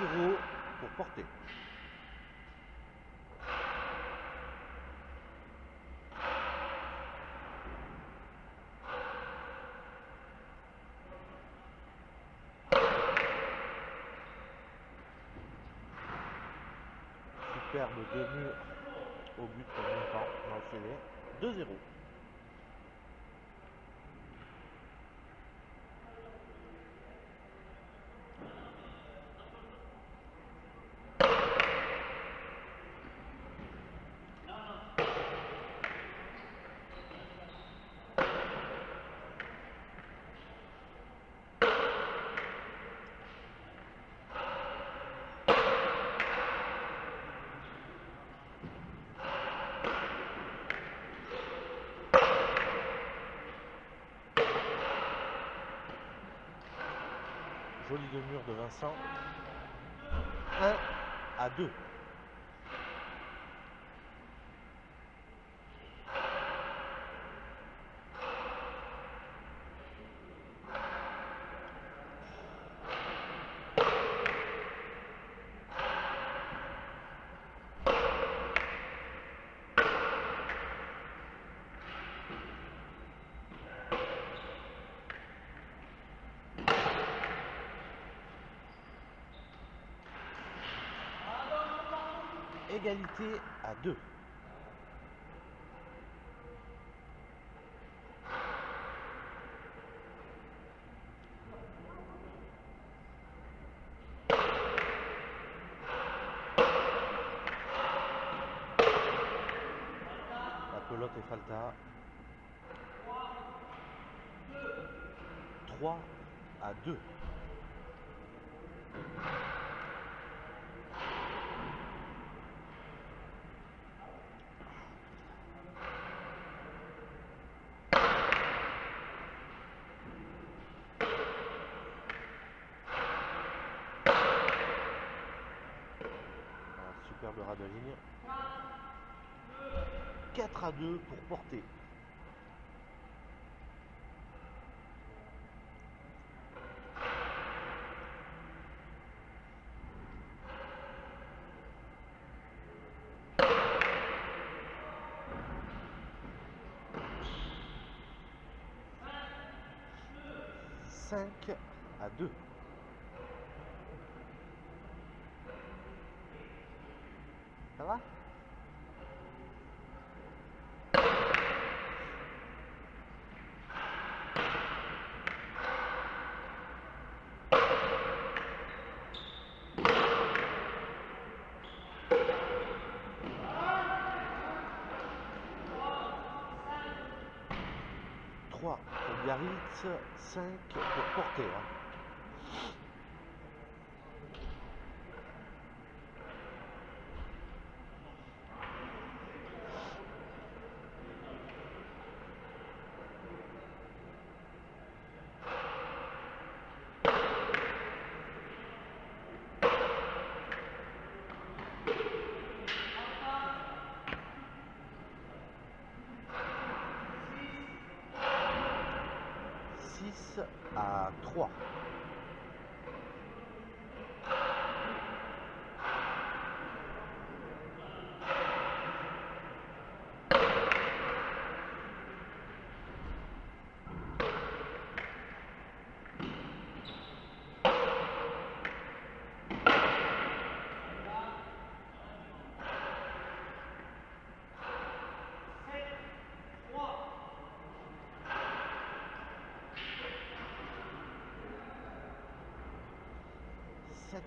2-0 pour porter. Superbe demi au but en même temps dans le filet. 2-0. Joli de mur de Vincent. 1-2. Égalité à 2. La pelote est Falta. 3-2. Superbe ras de ligne. 4-2 pour porter. Cinq à 2. Ça va? Pour Biarritz, 5 pour porter. Hein. À 3.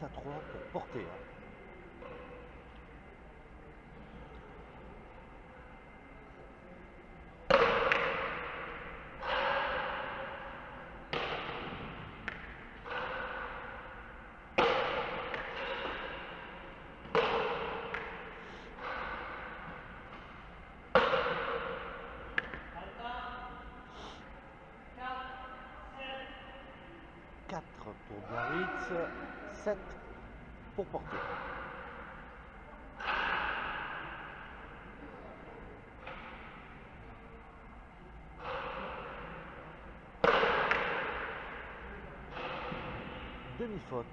À 3 pour porter. Hein. Pour Biarritz, 7 pour porter. Demi-faute.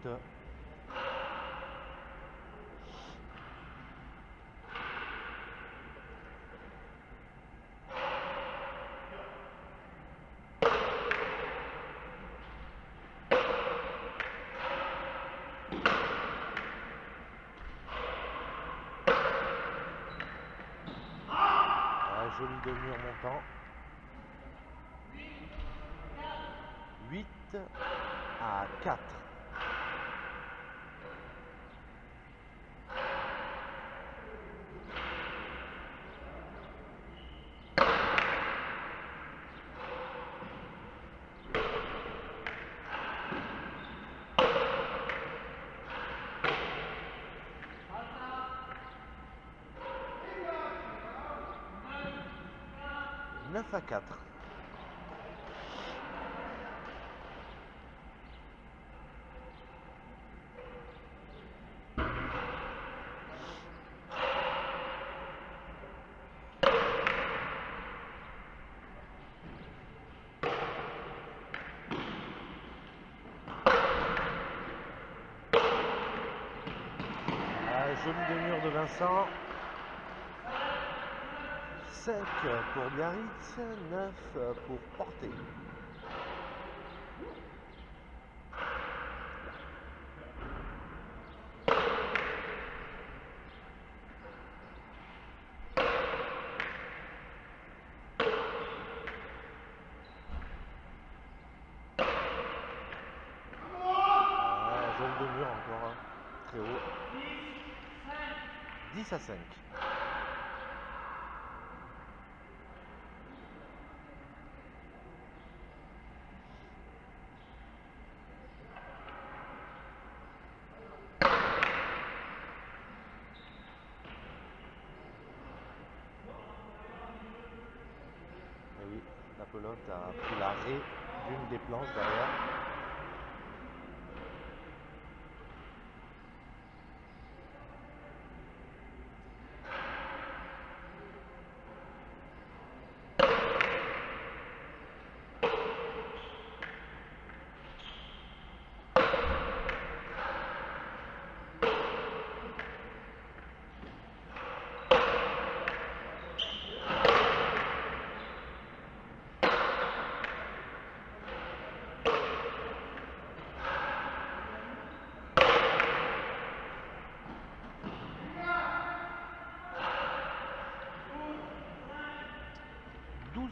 joli demi-mur montant. 8-4. Neuf à 4. Joli demi-mur de Vincent. 5 pour Biarritz, 9 pour Porté. Joli demi-mur encore, hein. Très haut. 10 à 5. Et oui, la pelote a pris l'arrêt d'une des planches derrière.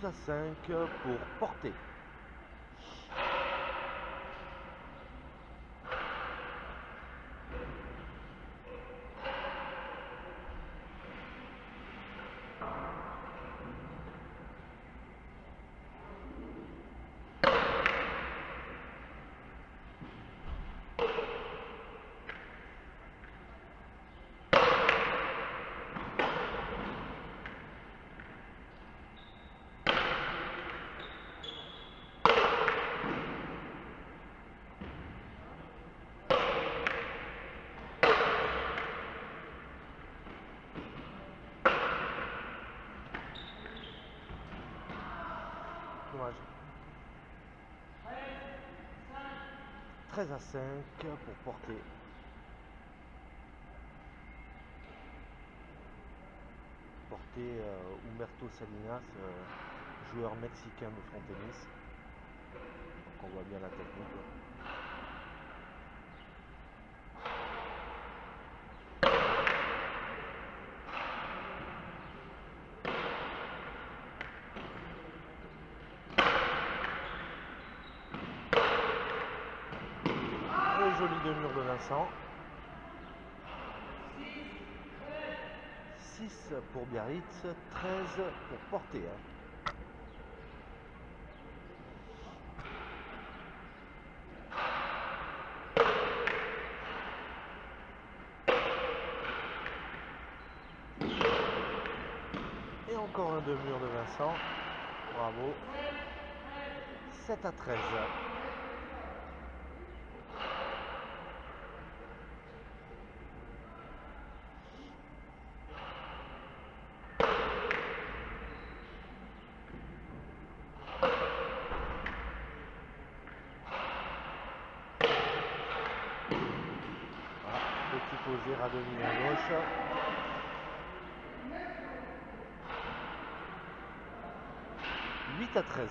À 5 pour Porté. Dommage. 13 à 5 pour Porté. Porté Humberto Salinas, joueur mexicain de front tennis. Donc on voit bien la technique. Joli demi-mur de Vincent. 6 pour Biarritz, 13 pour Porté. Et encore un demi-mur de Vincent. Bravo. 7 à 13. Posé à demi à gauche. Huit à 13.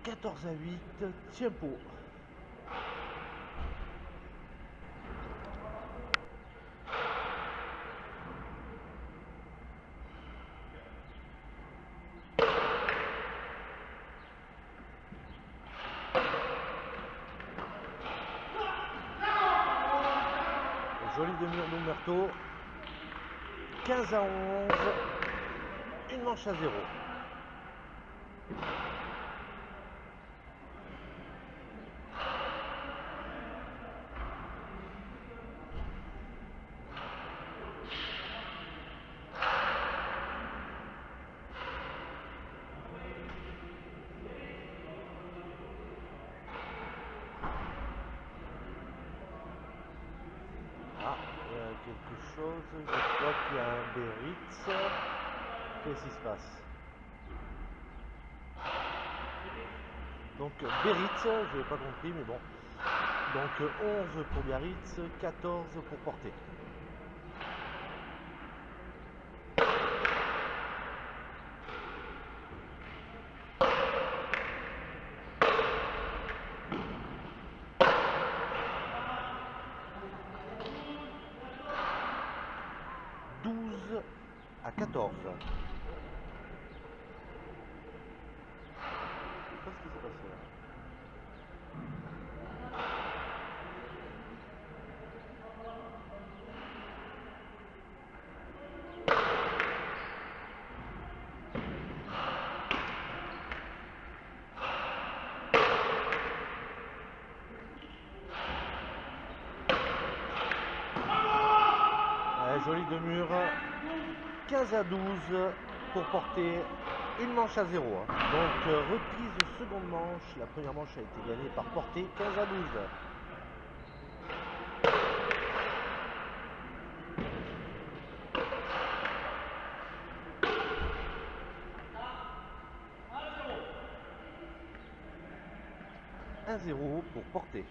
14-8, Tiempo. Joli demi-heure d'Umberto. 15-11. Une manche à 0. Quelque chose, je crois qu'il y a un Beritz. Qu'est-ce qui se passe? Donc Beritz, je n'ai pas compris, mais bon. Donc 11 pour Biarritz, 14 pour Porter. À 14. Qu'est-ce qui s'est passé là? Joli de mur. 15-12 pour Porter. Une manche à 0. Donc reprise de seconde manche. La première manche a été gagnée par Porter. 15-12. « 1-0 pour Porter.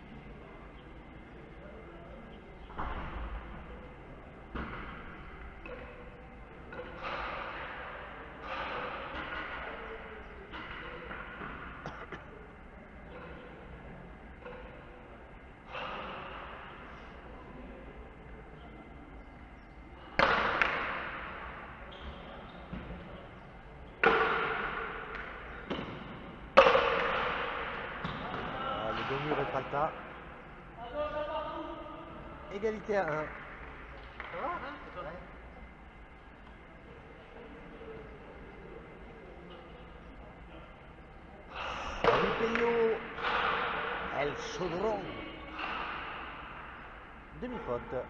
Mur et Falta. Égalité à 1. Salut Peyo. El Chaudron. Demi-faute.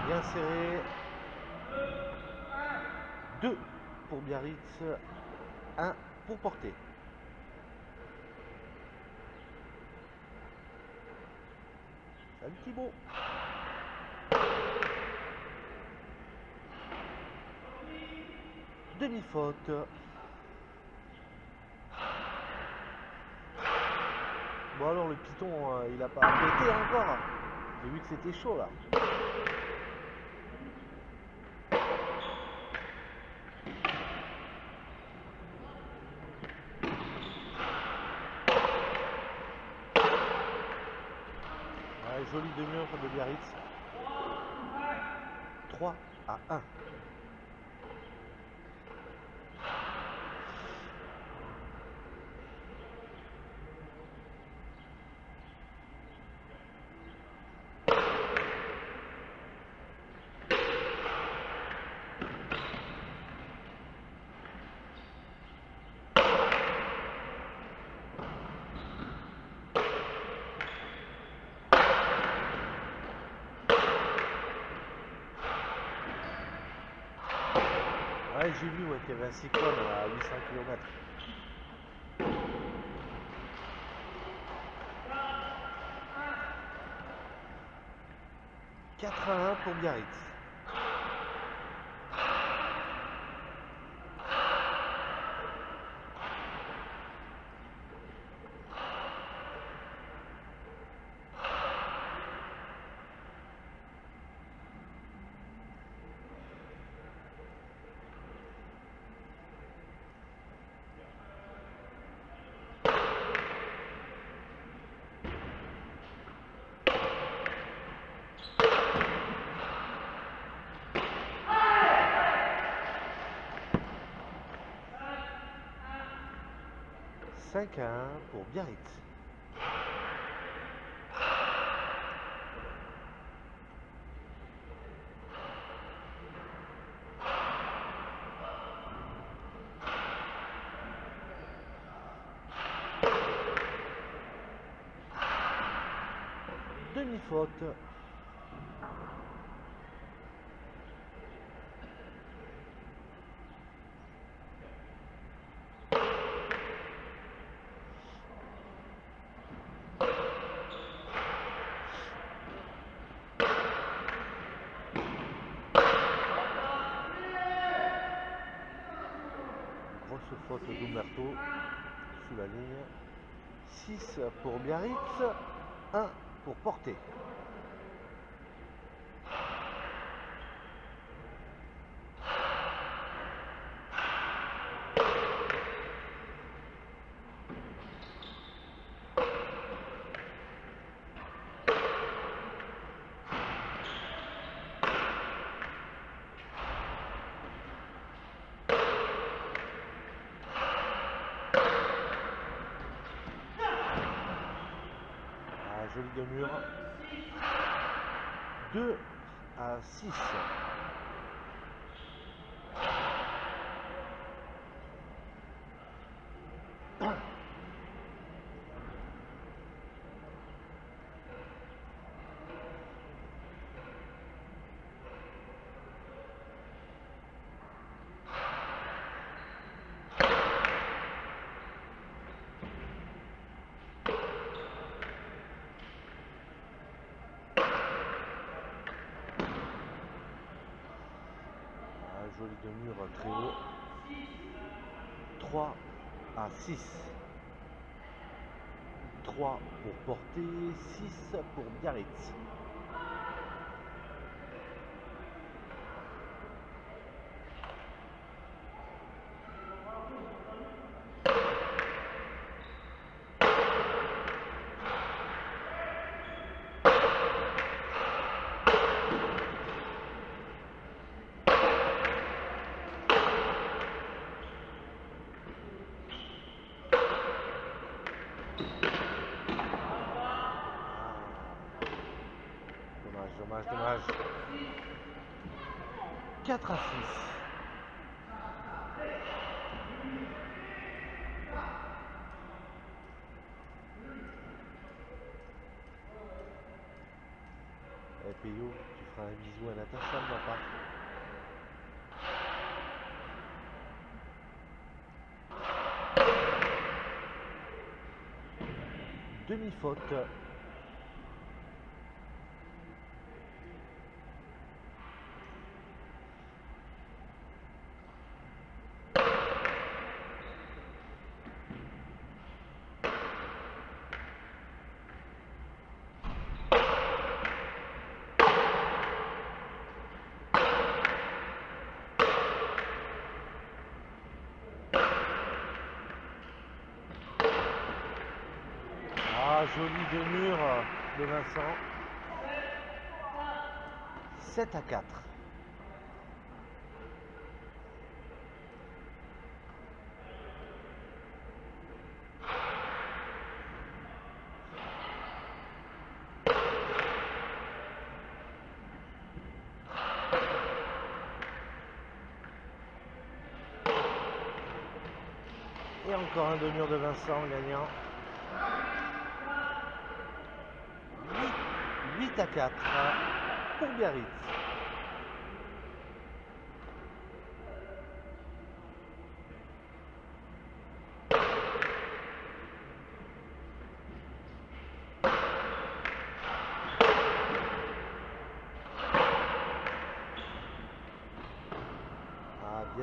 Bien serré. 2 pour Biarritz, 1 pour Porter. Salut Thibaut. Demi-faute. Bon alors le piton il a pas pété encore. J'ai vu que c'était chaud là. Jolie demi-heure de Biarritz. 3-1. Ouais, j'ai vu qu'il y avait un cyclone à 800 km. 4-1 pour Biarritz. « 5-1 pour Biarritz. Demi-faute. Grosse faute d'Umberto sous la ligne. 6 pour Biarritz, 1 pour Porté. Joli de mur. 2-6. Joli de mur très haut. 3-6. 3 pour Porté, 6 pour Biarritz. Dommage. 4-6. Eh Payot, tu feras un bisou à Natacha de ma part. Demi-faute. Joli de mur de Vincent. 7-4. Et encore un demi-mur de Vincent gagnant. 8-4 pour Biarritz.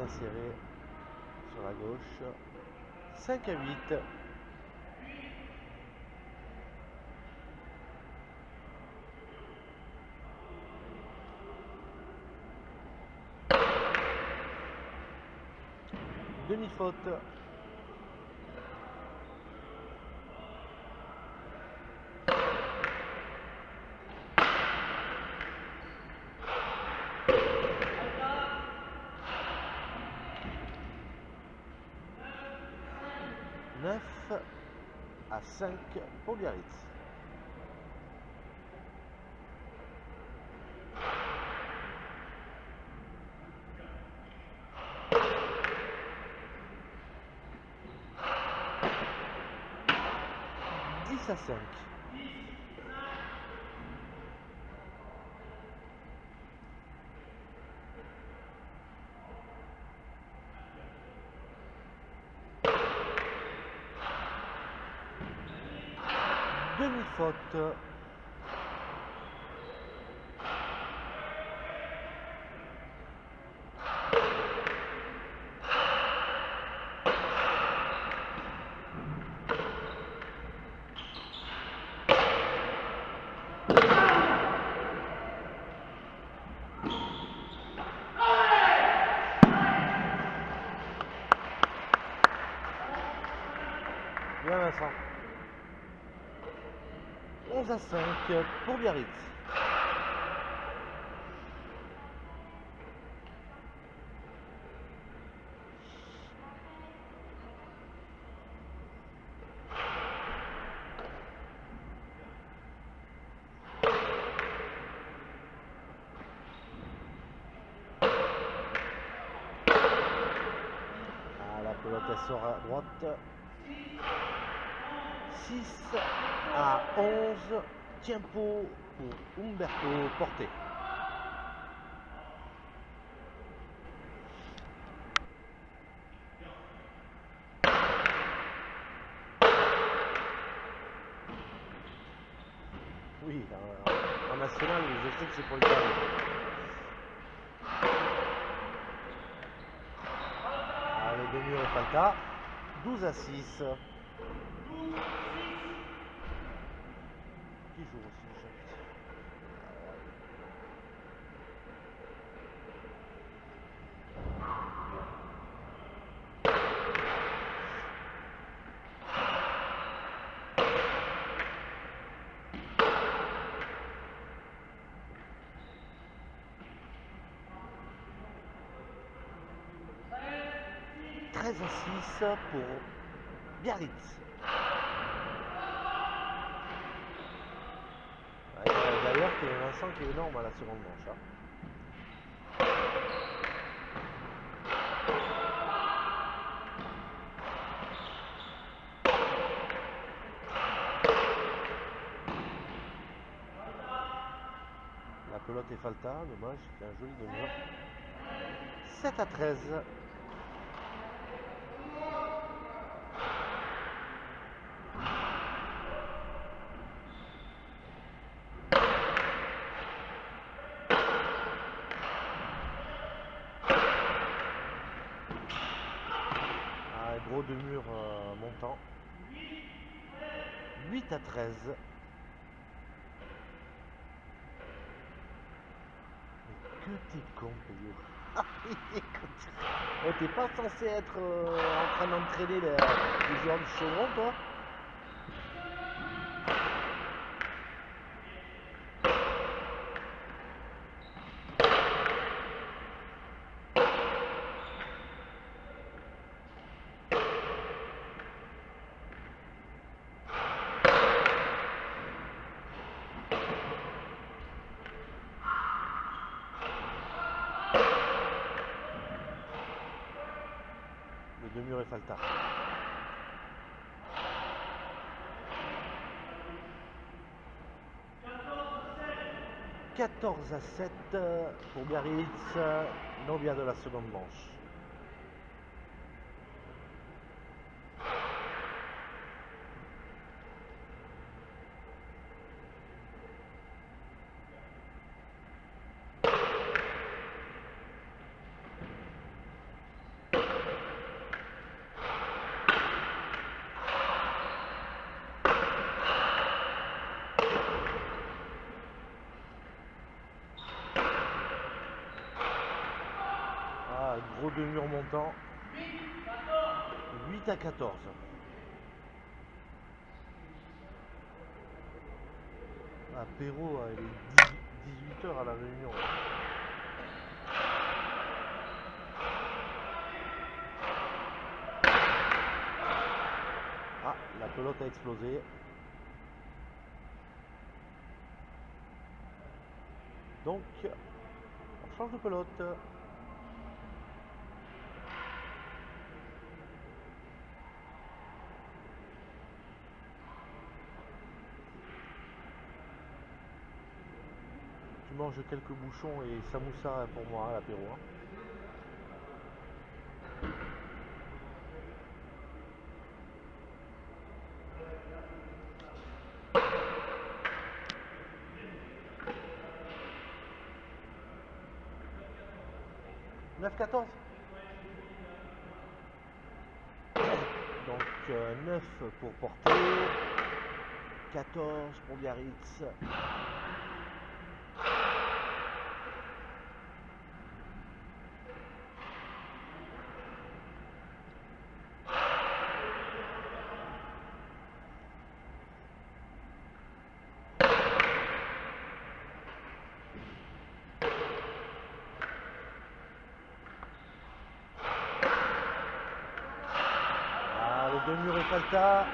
bien serré sur la gauche. 5-8. Demi-faute. Neuf à 5 pour Biarritz. À 5. Demi-faute. Bien Vincent. 11 à 5 pour Biarritz. La pelote elle sort à droite. 6 à 11. Tempo pour Umberto Porté. Oui, en national, je sais que c'est pour le carré. Allez, Demure et Falta. 12 à 6. Qui joue aussi le chat. 13 à 6 pour Biarritz. D'ailleurs, c'est Vincent qui est énorme à la seconde manche. Hein. La pelote est Falta, dommage, c'est un joli Demure. 7 à 13. Gros Demure montant. 8 à 13. Mais que t'es con, Payot. Oh, t'es pas censé être en train d'entraîner les joueurs du Chaudron, toi? Demure et Falta. 14 à 7 pour Biarritz, non bien de la seconde manche. de mur montant. 8-14. Apéro, il est 18 h à la Réunion. Ah, la pelote a explosé. Donc, on change de pelote. Tu manges quelques bouchons et samoussa pour moi à l'apéro. Hein. « 9-14 ». Donc 9 pour Porté, 14 pour Biarritz. Demure et Falta.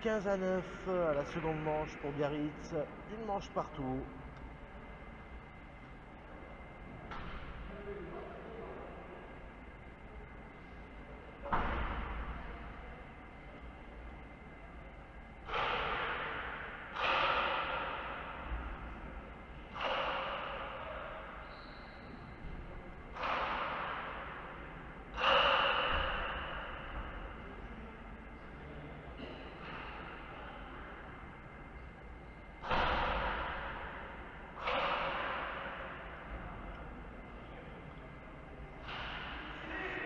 15-9 à la seconde manche pour Biarritz. Une manche partout.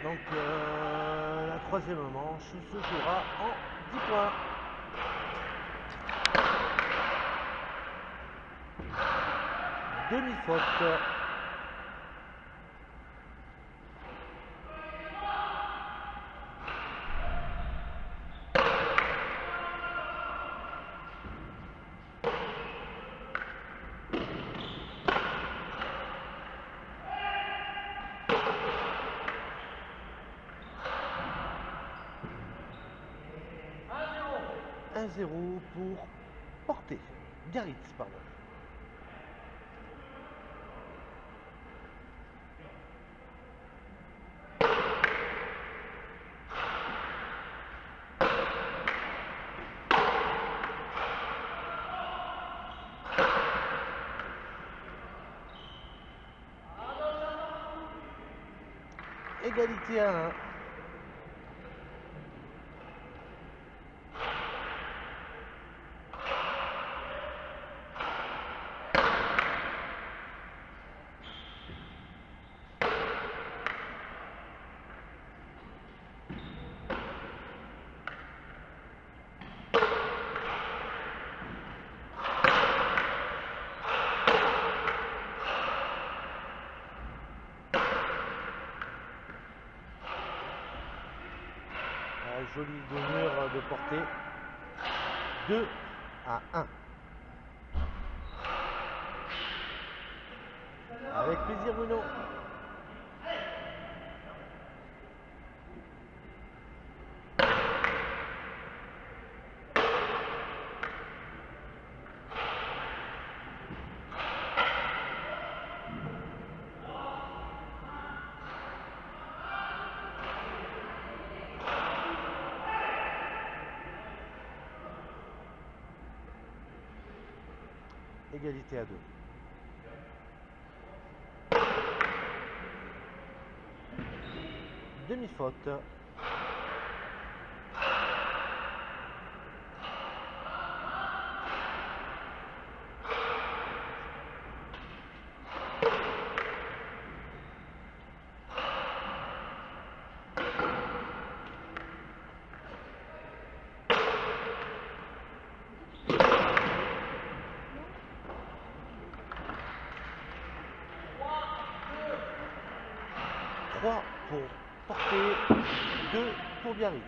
Donc la troisième manche se jouera en 10 points. Demi-faute. Un 0 pour Porté. Biarritz, pardon. Égalité à 1. Jolie demeure de Porté. 2-1. Avec plaisir, Bruno. Égalité à 2. Demi-faute. Biarritz.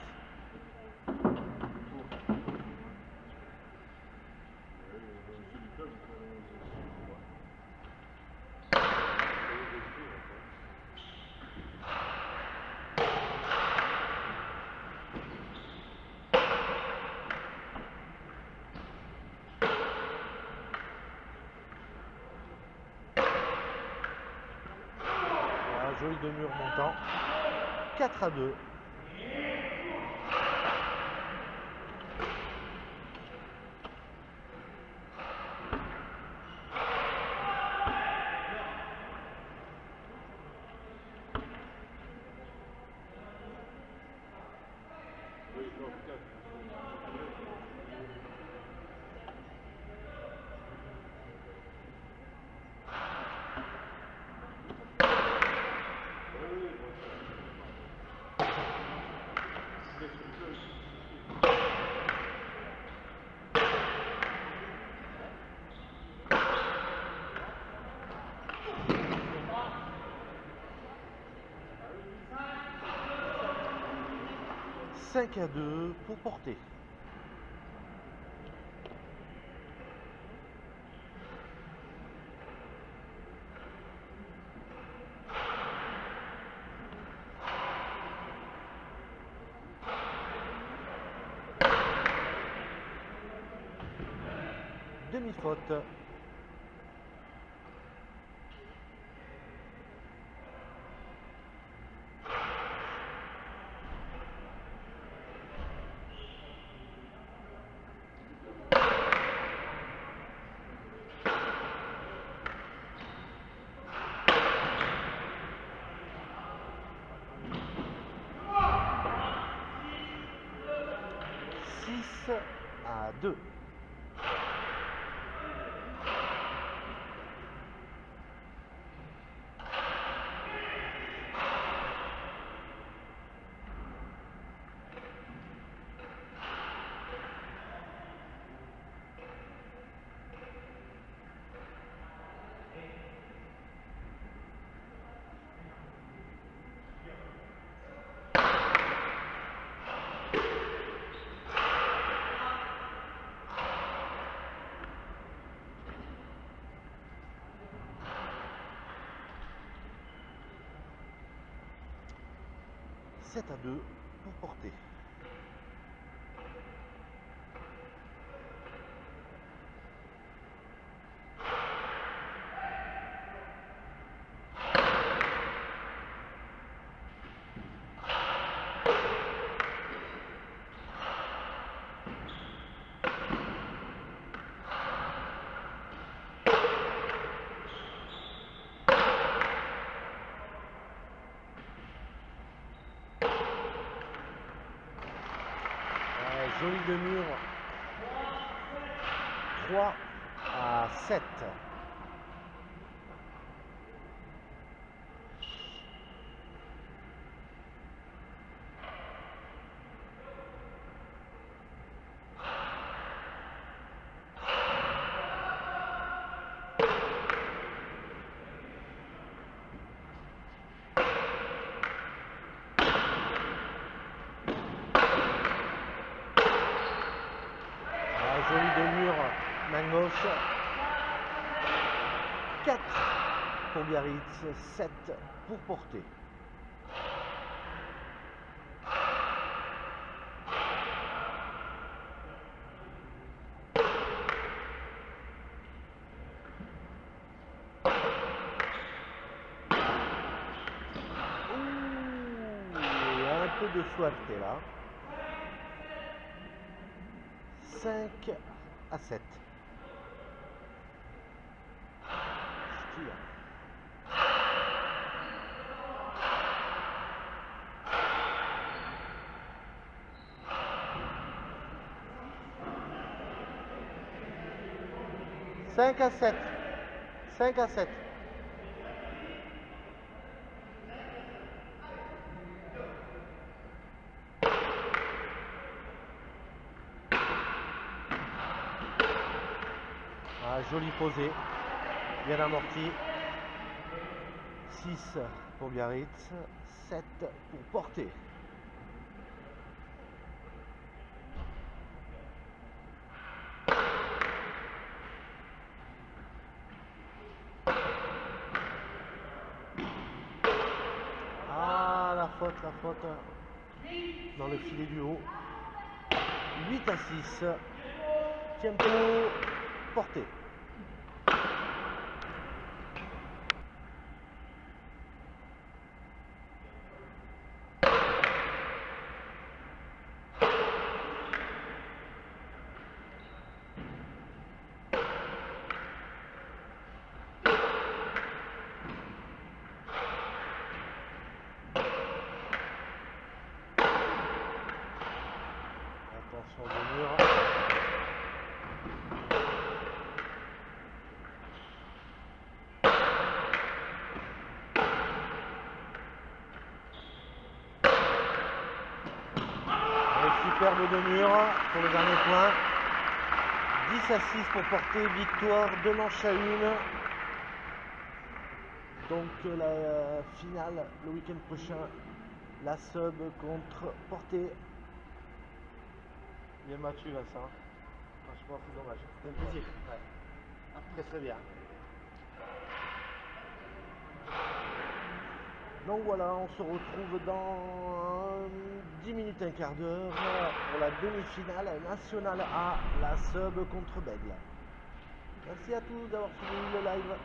Joli de mur montant. 4-2. « 5-2 pour porter. Demi-faute. À 2. « 7-2 pour porter. Joli de mur. 3-7. Joli de mur, main gauche. 4 pour Biarritz, 7 pour porter. Il y a un peu de soifté là. 5-7. Je tire. Cinq à 7. 5-7. Joli posé, bien amorti. 6 pour Biarritz, 7 pour porter. faute dans le filet du haut. 8-6. Tempo porté. Attention au mur. Superbe de mur pour le dernier point. 10-6 pour porter, victoire 2 manches à 1. Donc la finale le week-end prochain, la sub contre portée. Bien battu Vincent. Franchement c'est dommage. C'est un plaisir. Ouais. Très bien. Donc voilà, on se retrouve dans 10 minutes, un quart d'heure pour la demi-finale nationale A, la sub contre Bègle. Merci à tous d'avoir suivi le live.